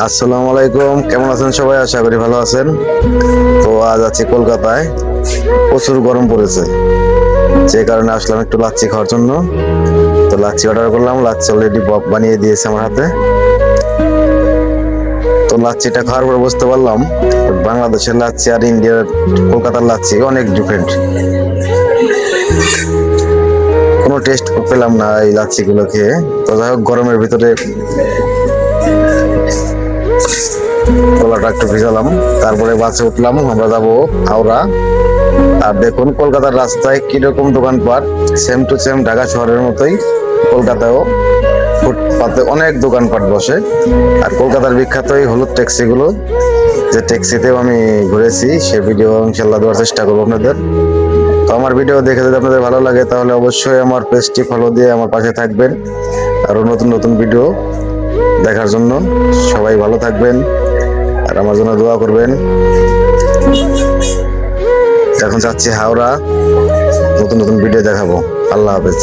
আসসালামু আলাইকুম, কেমন আছেন সবাই? আশা করি ভালো আছেন। তো আজ আছি কলকাতায়, প্রচুর গরম পড়েছে, যে কারণে আসলাম একটু লাচ্ছি খাওয়ার জন্য। তো লাচ্ছি অর্ডার করলাম, লাচ্ছি অলরেডি বক বানিয়ে দিয়েছে আমার হাতে। তো লাচ্ছিটা খাওয়ার পর বুঝতে পারলাম বাংলাদেশের লাচ্ছি আর ইন্ডিয়ার কলকাতার লাচ্ছি অনেক ডিফারেন্ট। কোনো টেস্ট পেলাম না এই লাচ্ছি গুলো খেয়ে। তো যাই হোক, গরমের ভিতরে গলাটা একটু ভিজালাম, তারপরে বাসে উঠলাম। আমরা যাবো হাওড়া। আর দেখুন কলকাতার রাস্তায় কিরকম দোকানপাট, সেম টু সেম ঢাকা শহরের মতোই কলকাতায়ও ফুটপাতে অনেক দোকানপাট বসে। আর কলকাতার বিখ্যাত এই হলুদ ট্যাক্সি গুলো, যে ট্যাক্সিতেও আমি ঘুরেছি, সে ভিডিও ইনশাল্লাহ দেওয়ার চেষ্টা করবো আপনাদের। তো আমার ভিডিও দেখে যদি আপনাদের ভালো লাগে তাহলে অবশ্যই আমার পেজটি ফলো দিয়ে আমার পাশে থাকবেন। আরো নতুন নতুন ভিডিও দেখার জন্য সবাই ভালো থাকবেন আর আমার জন্য দোয়া করবেন। এখন যাচ্ছি হাওড়া, নতুন নতুন ভিডিও দেখাবো। আল্লাহ হাফেজ।